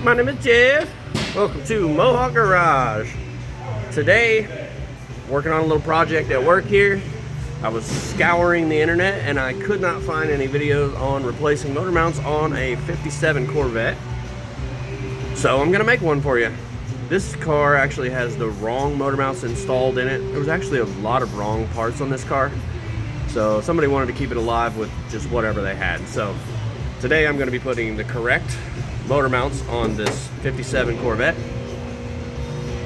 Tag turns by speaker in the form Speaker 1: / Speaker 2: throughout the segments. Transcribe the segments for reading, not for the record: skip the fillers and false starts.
Speaker 1: My name is Jeff. Welcome to Mohawk Garage. Today, working on a little project at work here. I was scouring the internet and I could not find any videos on replacing motor mounts on a 57 Corvette. So I'm gonna make one for you. This car actually has the wrong motor mounts installed in it. There was actually a lot of wrong parts on this car. So somebody wanted to keep it alive with just whatever they had. So today I'm gonna be putting the correct motor mounts on this 57 Corvette.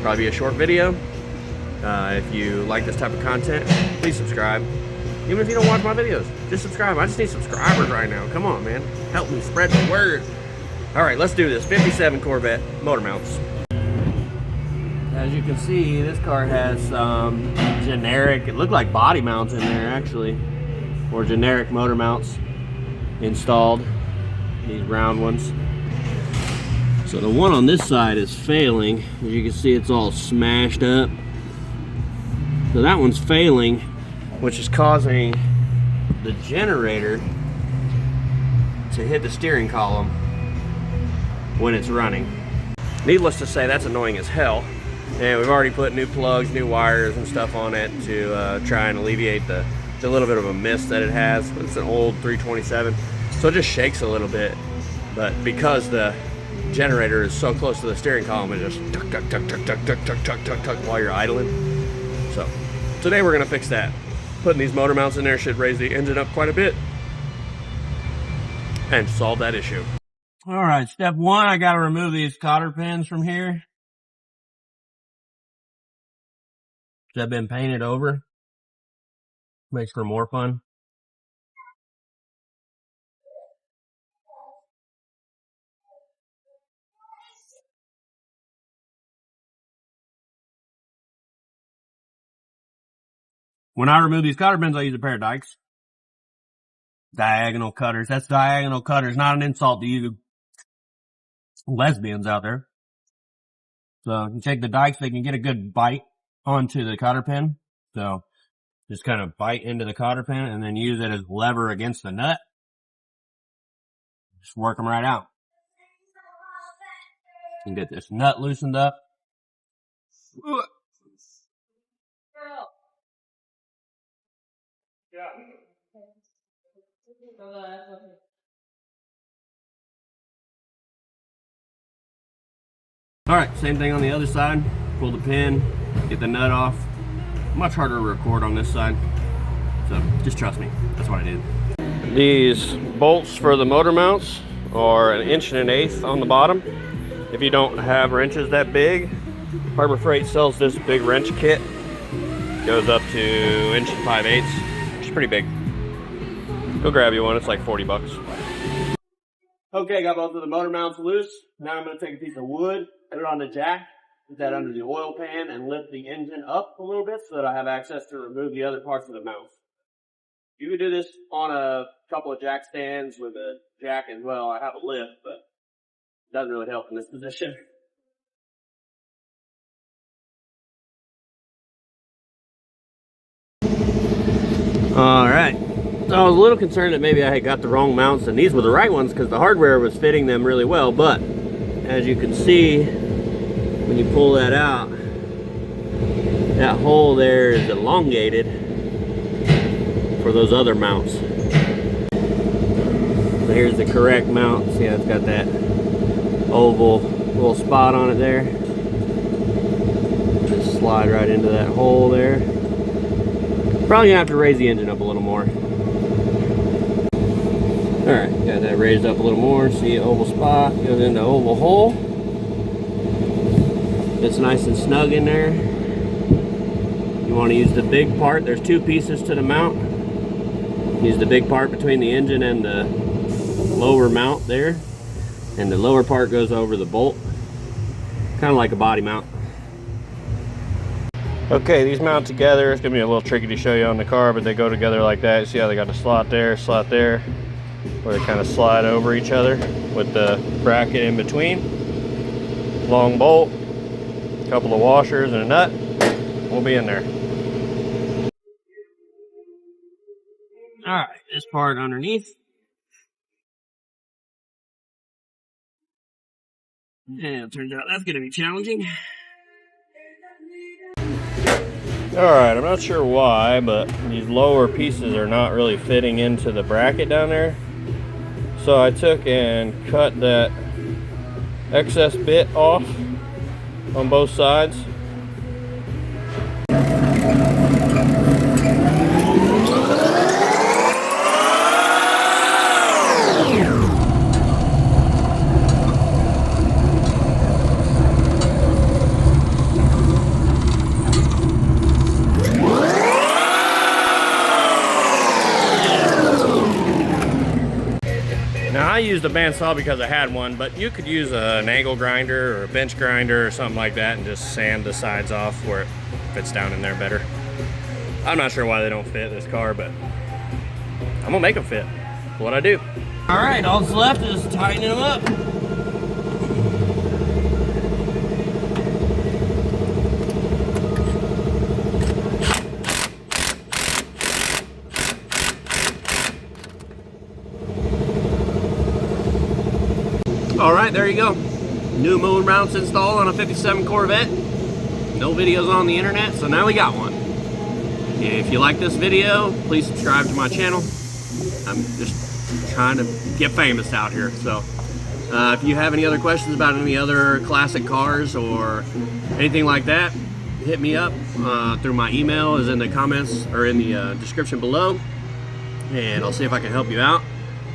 Speaker 1: Probably be a short video. If you like this type of content, please subscribe. Even if you don't watch my videos, just subscribe. I just need subscribers right now. Come on, man. Help me spread the word. All right, let's do this. 57 Corvette motor mounts. As you can see, this car has some generic, it looked like body mounts in there actually, or generic motor mounts installed, these round ones. So the one on this side is failing. As you can see, it's all smashed up. So that one's failing, which is causing the generator to hit the steering column when it's running. Needless to say, that's annoying as hell. And we've already put new plugs, new wires and stuff on it to try and alleviate the little bit of a mist that it has. But it's an old 327, so it just shakes a little bit. But because the generator is so close to the steering column, it just tuck, tuck, tuck, tuck, tuck, tuck, tuck, tuck, tuck, tuck while you're idling. So today we're gonna fix that. Putting these motor mounts in there should raise the engine up quite a bit and solve that issue. All right, step one, I gotta remove these cotter pins from here. They've been painted over. Makes for more fun. When I remove these cotter pins, I use a pair of dikes. Diagonal cutters. That's diagonal cutters, not an insult to you lesbians out there. So you take the dikes, they can get a good bite onto the cotter pin. So just kind of bite into the cotter pin and then use it as lever against the nut. Just work them right out. And get this nut loosened up. Alright, same thing on the other side. Pull the pin, get the nut off. Much harder to record on this side. So just trust me, that's what I did. These bolts for the motor mounts are 1.125 inches on the bottom. If you don't have wrenches that big, Harbor Freight sells this big wrench kit. Goes up to 1 5/8 inches, which is pretty big. Go grab you one, it's like 40 bucks. Okay, got both of the motor mounts loose. Now I'm gonna take a piece of wood, put it on the jack, put that under the oil pan and lift the engine up a little bit so that I have access to remove the other parts of the mount. You could do this on a couple of jack stands with a jack as well. I have a lift, but it doesn't really help in this position. All right. So I was a little concerned that maybe I had got the wrong mounts and these were the right ones because the hardware was fitting them really well, but as you can see, when you pull that out, that hole there is elongated for those other mounts. So here's the correct mount. See how it's got that oval little spot on it there. Just slide right into that hole there. Probably gonna have to raise the engine up a little more. Alright, got that raised up a little more. See, oval spot goes into oval hole. It's nice and snug in there. You want to use the big part. There's two pieces to the mount. Use the big part between the engine and the lower mount there. And the lower part goes over the bolt. Kind of like a body mount. Okay, these mount together. It's going to be a little tricky to show you on the car, but they go together like that. See how they got a slot there, where they kind of slide over each other with the bracket in between. Long bolt, a couple of washers and a nut. We'll be in there. All right, this part underneath. And it turns out that's going to be challenging. Alright, I'm not sure why, but these lower pieces are not really fitting into the bracket down there. So I took and cut that excess bit off on both sides. Now I used a bandsaw because I had one, but you could use an angle grinder or a bench grinder or something like that and just sand the sides off where it fits down in there better. I'm not sure why they don't fit this car, but I'm gonna make them fit. That's what I do. All right, all that's left is tightening them up. All right, there you go. New moon mounts installed on a 57 Corvette. No videos on the internet, so now we got one. If you like this video, please subscribe to my channel. I'm just trying to get famous out here. So if you have any other questions about any other classic cars or anything like that, hit me up through my email is in the comments or in the description below, and I'll see if I can help you out.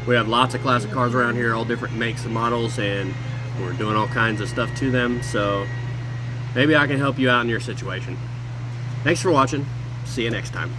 Speaker 1: We have lots of classic cars around here, all different makes and models, and we're doing all kinds of stuff to them, so maybe I can help you out in your situation. Thanks for watching. See you next time.